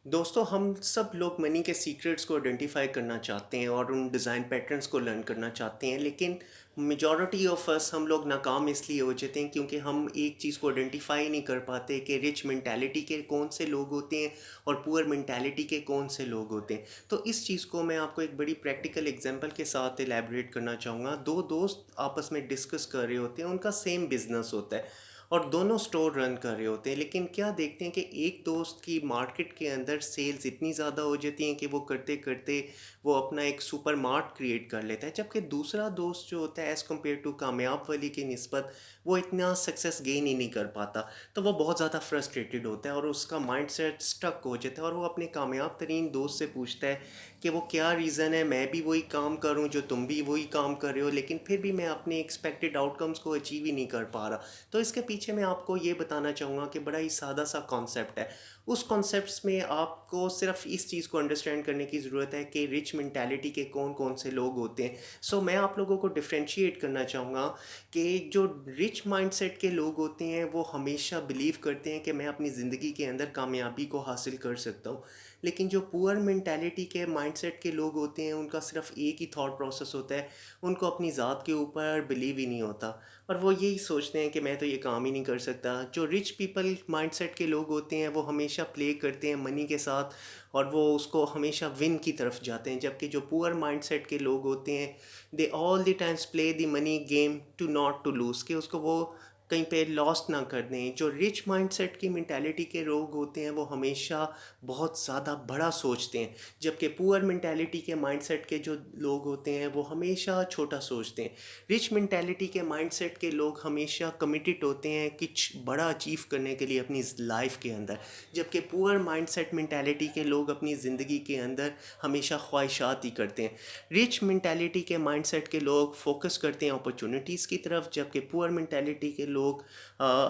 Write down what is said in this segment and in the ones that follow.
दोस्तों, हम सब लोग मनी के सीक्रेट्स को आइडेंटिफाई करना चाहते हैं और उन डिज़ाइन पैटर्न्स को लर्न करना चाहते हैं, लेकिन मेजॉरिटी ऑफ अस हम लोग नाकाम इसलिए हो जाते हैं क्योंकि हम एक चीज़ को आइडेंटिफाई नहीं कर पाते कि रिच मेंटालिटी के कौन से लोग होते हैं और पुअर मेंटालिटी के कौन से लोग होते हैं। तो इस चीज़ को मैं आपको एक बड़ी प्रैक्टिकल एग्जांपल के साथ एलैबोरेट करना चाहूँगा। दो दोस्त आपस में डिस्कस कर रहे होते हैं, उनका सेम बिजनेस होता है और दोनों स्टोर रन कर रहे होते हैं, लेकिन क्या देखते हैं कि एक दोस्त की मार्केट के अंदर सेल्स इतनी ज़्यादा हो जाती हैं कि वो करते करते वो अपना एक सुपर मार्ट क्रिएट कर लेता है, जबकि दूसरा दोस्त जो होता है एज़ कम्पेयर टू कामयाब वाली की निस्बत वो इतना सक्सेस गेन ही नहीं कर पाता। तो वो बहुत ज़्यादा फ्रस्ट्रेटेड होता है और उसका माइंड सेट स्टक हो जाता है और वो अपने कामयाब तरीन दोस्त से पूछता है कि वो क्या रीज़न है, मैं भी वही काम करूं जो तुम भी वही काम कर रहे हो, लेकिन फिर भी मैं अपने एक्सपेक्टेड आउटकम्स को अचीव ही नहीं कर पा रहा। तो इसके पीछे मैं आपको ये बताना चाहूँगा कि बड़ा ही सादा सा कॉन्सेप्ट है। उस कॉन्सेप्ट्स में आपको सिर्फ इस चीज़ को अंडरस्टैंड करने की ज़रूरत है कि रिच मेंटालिटी के कौन कौन से लोग होते हैं। मैं आप लोगों को डिफ्रेंशिएट करना चाहूँगा कि जो रिच माइंडसेट के लोग होते हैं वो हमेशा बिलीव करते हैं कि मैं अपनी ज़िंदगी के अंदर कामयाबी को हासिल कर सकता हूँ, लेकिन जो पुअर मेंटालिटी के माइंडसेट के लोग होते हैं उनका सिर्फ एक ही थॉट प्रोसेस होता है, उनको अपनी ज़ात के ऊपर बिलीव ही नहीं होता और वो यही सोचते हैं कि मैं तो ये काम ही नहीं कर सकता। जो रिच पीपल माइंडसेट के लोग होते हैं वो हमेशा प्ले करते हैं मनी के साथ और वो उसको हमेशा विन की तरफ जाते हैं, जबकि जो पुअर माइंडसेट के लोग होते हैं they all the times play the money game to not to lose, कि उसको वो कहीं पे लॉस्ट ना कर दें। जो रिच माइंडसेट की मेंटालिटी के लोग होते हैं वो हमेशा बहुत ज़्यादा बड़ा सोचते हैं, जबकि पुअर मेंटालिटी के माइंडसेट के जो लोग होते हैं वो हमेशा छोटा सोचते हैं। रिच मेंटालिटी के माइंडसेट के लोग हमेशा कमिटेड होते हैं कुछ बड़ा अचीव करने के लिए अपनी लाइफ के अंदर, जबकि पुअर माइंडसेट मेंटालिटी के लोग अपनी ज़िंदगी के अंदर हमेशा ख्वाहिशात ही करते हैं। रिच मेंटालिटी के माइंडसेट के लोग फोकस करते हैं अपॉर्चुनिटीज़ की तरफ, जबकि पुअर मेंटालिटी के लोग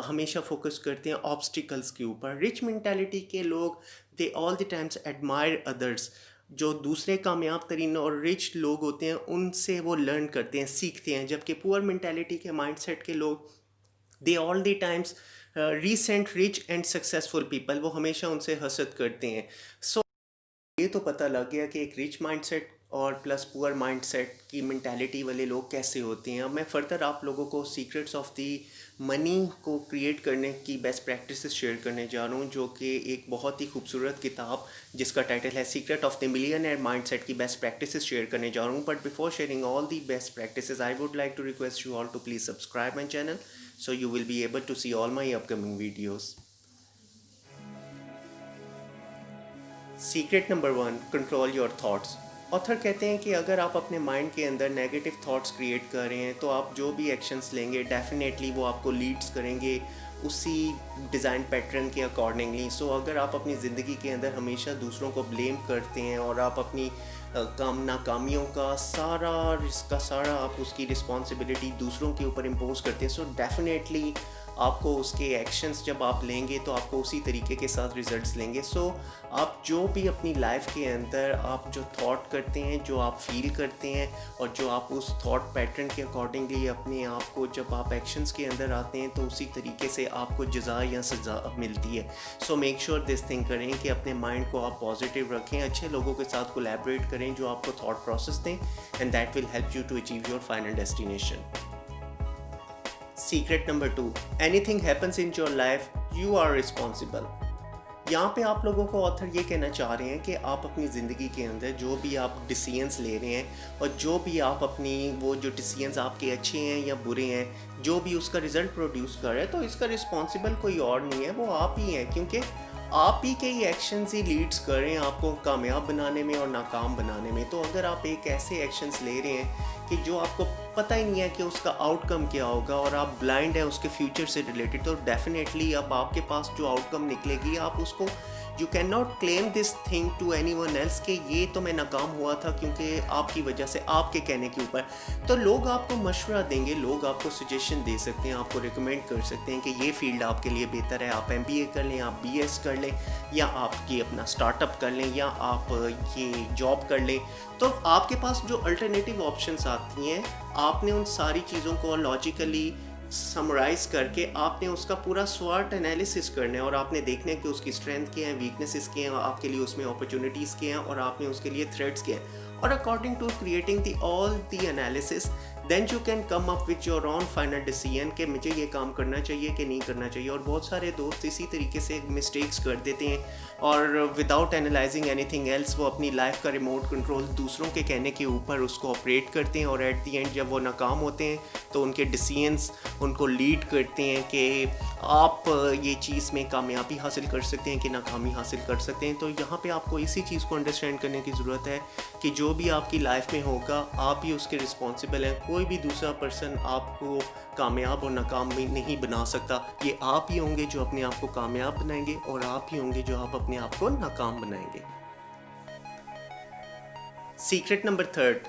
हमेशा फोकस करते हैं ऑब्स्टिकल्स के ऊपर। रिच मेंटालिटी के लोग दे all the times admire others, जो दूसरे कामयाब तरीन और रिच लोग होते हैं उनसे वो लर्न करते हैं, सीखते हैं, जबकि पुअर मेंटालिटी के माइंडसेट के लोग दे all the times recent rich and successful people, वो हमेशा उनसे हसद करते हैं। ये तो पता लग गया कि एक रिच माइंडसेट और प्लस पुअर माइंडसेट की मेंटालिटी वाले लोग कैसे होते हैं। अब मैं फ़र्दर आप लोगों को सीक्रेट्स ऑफ दी मनी को क्रिएट करने की बेस्ट प्रैक्टिसेस शेयर करने जा रहा हूँ, जो कि एक बहुत ही खूबसूरत किताब जिसका टाइटल है secret of the millionaire mindset की बेस्ट प्रैक्टिसेस शेयर करने जा रहा हूँ। But before sharing all the best practices I would like to request you all to please subscribe my channel so you will be able to see all my upcoming videos. Secret number 1, control your thoughts. Author कहते हैं कि अगर आप अपने mind के अंदर negative thoughts create कर रहे हैं तो आप जो भी एक्शंस लेंगे डेफिनेटली वो आपको लीड्स करेंगे उसी डिज़ाइन पैटर्न के अकॉर्डिंगली। अगर आप अपनी ज़िंदगी के अंदर हमेशा दूसरों को ब्लेम करते हैं और आप अपनी नाकामियों का सारा आप उसकी रिस्पॉन्सिबिलिटी दूसरों के ऊपर इम्पोज करते हैं, डेफिनेटली आपको उसके एक्शंस जब आप लेंगे तो आपको उसी तरीके के साथ रिजल्ट्स लेंगे। आप जो भी अपनी लाइफ के अंदर आप जो थॉट करते हैं, जो आप फील करते हैं और जो आप उस थॉट पैटर्न के अकॉर्डिंगली अपने आप को जब आप एक्शंस के अंदर आते हैं तो उसी तरीके से आपको जज़ा या सज़ा मिलती है। मेक श्योर दिस थिंग करें कि अपने माइंड को आप पॉजिटिव रखें, अच्छे लोगों के साथ कोलैबोरेट करें जो आपको थॉट प्रोसेस दें, and that will help you to achieve your final destination. Secret number 2, anything happens in your life you are responsible. यहाँ पे आप लोगों को ऑथर ये कहना चाह रहे हैं कि आप अपनी ज़िंदगी के अंदर जो भी आप डिसीजंस ले रहे हैं और जो भी आप अपनी वो जो डिसीजंस आपके अच्छे हैं या बुरे हैं, जो भी उसका रिज़ल्ट प्रोड्यूस कर रहा है, तो इसका रिस्पॉन्सिबल कोई और नहीं है, वो आप ही हैं, क्योंकि आप ही के ही एक्शंस ही लीड्स कर रहे हैं आपको कामयाब बनाने में और नाकाम बनाने में। तो अगर आप एक ऐसे एक्शंस ले रहे हैं कि जो आपको पता ही नहीं है कि उसका आउटकम क्या होगा और आप ब्लाइंड है उसके फ्यूचर से रिलेटेड, तो डेफिनेटली अब आपके पास जो आउटकम निकलेगी आप उसको you can not claim this thing to any one else कि ये तो मैं नाकाम हुआ था क्योंकि आपकी वजह से, आपके कहने के ऊपर। तो लोग आपको मशवरा देंगे, लोग आपको सजेशन दे सकते हैं, आपको रिकमेंड कर सकते हैं कि ये फील्ड आपके लिए बेहतर है, आप MBA कर लें, आप BS कर लें, या आप ये अपना स्टार्टअप कर लें, या आप ये जॉब कर लें। तो आपके पास जो अल्टरनेटिव ऑप्शंस आती हैं, आपने उन सारी चीज़ों को लॉजिकली समराइज़ करके आपने उसका पूरा स्वॉट एनालिसिस करना है और आपने देखना है कि उसकी स्ट्रेंथ क्या है, वीकनेसेस क्या हैं, आपके लिए उसमें अपॉर्चुनिटीज़ क्या हैं और आपने उसके लिए थ्रेट्स क्या हैं। और according to creating the all the analysis, then you can come up with your own final decision कि मुझे ये काम करना चाहिए कि नहीं करना चाहिए। और बहुत सारे दोस्त इसी तरीके से मिस्टेक्स कर देते हैं और विदाउट एनालाइजिंग एनीथिंग एल्स वो अपनी लाइफ का रिमोट कंट्रोल दूसरों के कहने के ऊपर उसको ऑपरेट करते हैं और एट द एंड जब वो नाकाम होते हैं तो उनके डिसीजंस उनको लीड करते हैं कि आप ये चीज़ में कामयाबी हासिल कर सकते हैं कि नाकामी हासिल कर सकते हैं। तो यहाँ पे आपको इसी चीज़ को अंडरस्टैंड करने की ज़रूरत है कि जो भी आपकी लाइफ में होगा आप ही उसके रिस्पॉन्सिबल हैं। कोई भी दूसरा पर्सन आपको कामयाब और नाकाम भी नहीं बना सकता। ये आप ही होंगे जो अपने आप को कामयाब बनाएंगे और आप ही होंगे जो आप अपने आप को नाकाम बनाएंगे। Secret number 3,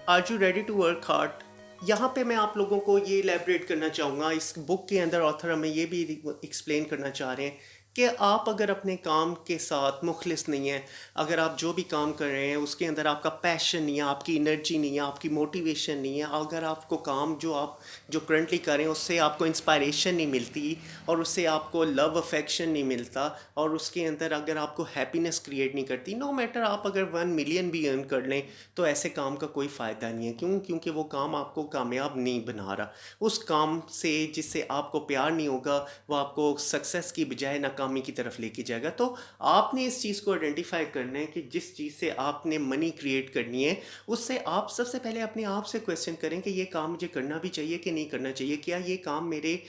are you ready to work hard. यहाँ पे मैं आप लोगों को ये एलैबोरेट करना चाहूँगा, इस बुक के अंदर ऑथर हमें ये भी एक्सप्लेन करना चाह रहे हैं कि आप अगर अपने काम के साथ मुखलिस नहीं हैं, अगर आप जो भी काम कर रहे हैं उसके अंदर आपका पैशन नहीं है, आपकी एनर्जी नहीं है, आपकी मोटिवेशन नहीं है, अगर आपको काम जो करंटली कर रहे हैं उससे आपको इंस्पायरेशन नहीं मिलती और उससे आपको लव अफेक्शन नहीं मिलता और उसके अंदर अगर आपको हैप्पीनेस क्रिएट नहीं करती, नो मैटर आप अगर 1 मिलियन भी अर्न कर लें तो ऐसे काम का कोई फ़ायदा नहीं है। क्यों? क्योंकि वो काम आपको कामयाब नहीं बना रहा। उस काम से जिससे आपको प्यार नहीं होगा वो आपको सक्सेस की बजाय नाकामी की तरफ लेके जाएगा। तो आपने इस चीज़ को आइडेंटिफाई करना है कि जिस चीज़ से आपने मनी क्रिएट करनी है उससे आप सबसे पहले अपने आप से क्वेश्चन करें कि ये काम मुझे करना भी चाहिए कि नहीं करना चाहिए। क्या ये काम मेरे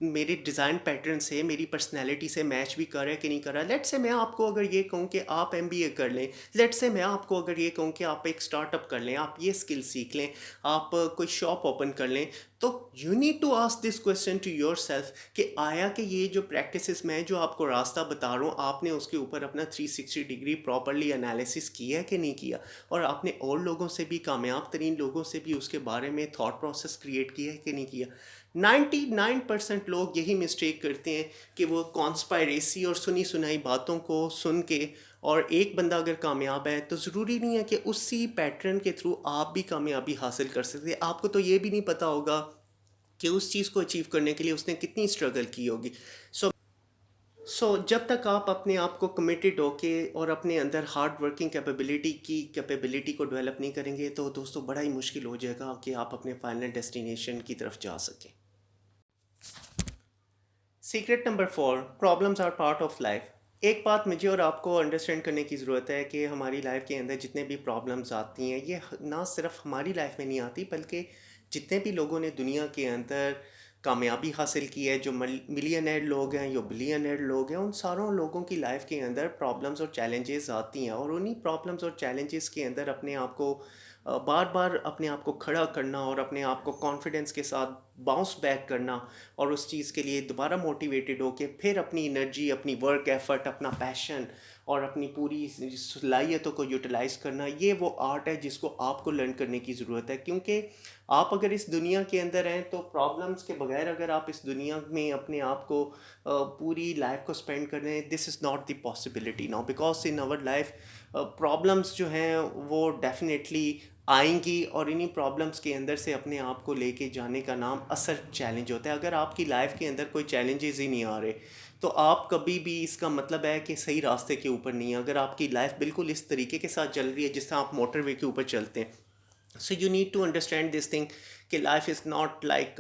मेरे डिज़ाइन पैटर्न से, मेरी पर्सनैलिटी से मैच भी कर रहा है कि नहीं कर रहा है। लेट्स से मैं आपको अगर ये कहूँ कि आप MBA कर लें, लेट्स से मैं आपको अगर ये कहूँ कि आप एक स्टार्टअप कर लें, आप ये स्किल सीख लें, आप कोई शॉप ओपन कर लें, तो you need to ask this question to your self कि आया कि ये जो प्रैक्टिसेस मैं जो आपको रास्ता बता रहा हूँ आपने उसके ऊपर अपना 360 डिग्री प्रॉपरली एनालिसिस किया है कि नहीं किया, और आपने और लोगों से भी, कामयाब तरीन लोगों से भी उसके बारे में थॉट प्रोसेस क्रिएट किया है कि नहीं किया। 99% लोग यही मिस्टेक करते हैं कि वो कॉन्स्पायरेसी और सुनी सुनाई बातों को सुन के, और एक बंदा अगर कामयाब है तो ज़रूरी नहीं है कि उसी पैटर्न के थ्रू आप भी कामयाबी हासिल कर सकते। आपको तो ये भी नहीं पता होगा कि उस चीज़ को अचीव करने के लिए उसने कितनी स्ट्रगल की होगी। सो जब तक आप अपने आप को कमिटेड होके और अपने अंदर हार्ड वर्किंग कैपेबिलिटी को डेवलप नहीं करेंगे तो दोस्तों बड़ा ही मुश्किल हो जाएगा कि आप अपने फाइनल डेस्टिनेशन की तरफ जा सकें। Secret number 4, problems are part of life. एक बात मुझे और आपको अंडरस्टैंड करने की ज़रूरत है कि हमारी लाइफ के अंदर जितने भी प्रॉब्लम्स आती हैं ये ना सिर्फ हमारी लाइफ में नहीं आती, बल्कि जितने भी लोगों ने दुनिया के अंदर कामयाबी हासिल की है, जो मिलियनेयर लोग हैं, जो बिलियनेयर लोग हैं, उन सारों लोगों की लाइफ के अंदर प्रॉब्लम्स और चैलेंजेस आती हैं। और उन्हीं प्रॉब्लम्स और चैलेंजेस के अंदर अपने आप को बार बार अपने आप को खड़ा करना और अपने आप को कॉन्फिडेंस के साथ बाउंस बैक करना और उस चीज़ के लिए दोबारा मोटिवेटेड होके फिर अपनी एनर्जी, अपनी वर्क एफर्ट, अपना पैशन और अपनी पूरी सलाहियतों को यूटिलाइज़ करना, ये वो आर्ट है जिसको आपको लर्न करने की ज़रूरत है। क्योंकि आप अगर इस दुनिया के अंदर हैं तो प्रॉब्लम्स के बगैर अगर आप इस दुनिया में अपने आप को पूरी लाइफ को स्पेंड कर रहे हैं, this is not the possibility now, because in our life problems जो हैं वो डेफिनेटली आएंगी और इन्हीं प्रॉब्लम्स के अंदर से अपने आप को लेके जाने का नाम असल चैलेंज होता है। अगर आपकी लाइफ के अंदर कोई चैलेंजेस ही नहीं आ रहे तो आप कभी भी, इसका मतलब है कि सही रास्ते के ऊपर नहीं है। अगर आपकी लाइफ बिल्कुल इस तरीके के साथ चल रही है जिस तरह आप मोटरवे के ऊपर चलते हैं, so you need to understand this thing कि life is not like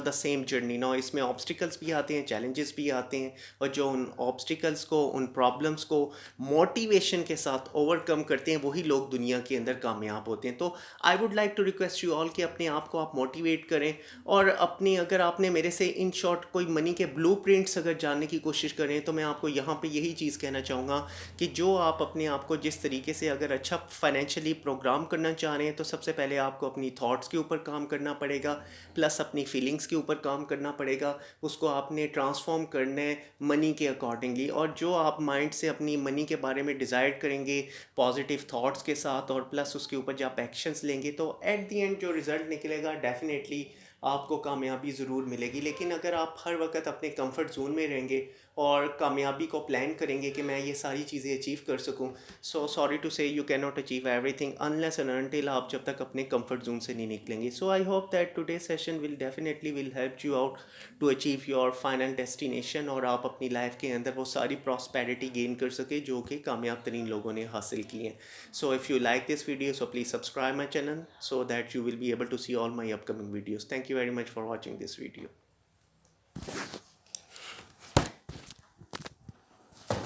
the same journey no. इसमें ऑब्स्टिकल्स भी आते हैं, चैलेंजेस भी आते हैं, और जो उन ऑब्स्टिकल्स को, उन प्रॉब्लम्स को मोटिवेशन के साथ ओवरकम करते हैं वही लोग दुनिया के अंदर कामयाब होते हैं। तो I would like to request you all कि अपने आप को आप मोटिवेट करें और अपनी, अगर आपने मेरे से इन शॉर्ट कोई मनी के ब्लूप्रिंट्स अगर जानने की कोशिश करें तो मैं आपको यहाँ पे यही चीज़ कहना चाहूँगा कि जो आप अपने आप को जिस तरीके से अगर अच्छा फाइनेंशियली प्रोग्राम करना चाह रहे हैं तो सबसे पहले आपको अपनी थॉट्स के ऊपर काम करना पड़ेगा, प्लस अपनी फीलिंग्स के ऊपर काम करना पड़ेगा। उसको आपने ट्रांसफॉर्म करना है मनी के अकॉर्डिंगली, और जो आप माइंड से अपनी मनी के बारे में डिसाइड करेंगे पॉजिटिव थॉट्स के साथ और प्लस उसके ऊपर जब एक्शंस लेंगे तो एट द एंड जो रिज़ल्ट निकलेगा डेफिनेटली आपको कामयाबी ज़रूर मिलेगी। लेकिन अगर आप हर वक्त अपने कंफर्ट जोन में रहेंगे اور کامیابی کو پلان کریں گے کہ میں یہ ساری چیزیں اچیو کر سکوں. سو سوری ٹو سے you can not achieve every thing unless and until آپ جب تک اپنے کمفرٹ زون سے نہیں نکلیں گے. So I hope that today session will definitely will help you out to achieve your final destination, اور آپ اپنی لائف کے اندر وہ ساری پراسپیرٹی گین کر سکے جو کہ کامیاب ترین لوگوں نے حاصل کی ہیں. So if you like this video so please subscribe my channel so that you will be able to see all my upcoming videos. Thank you very much for watching this video.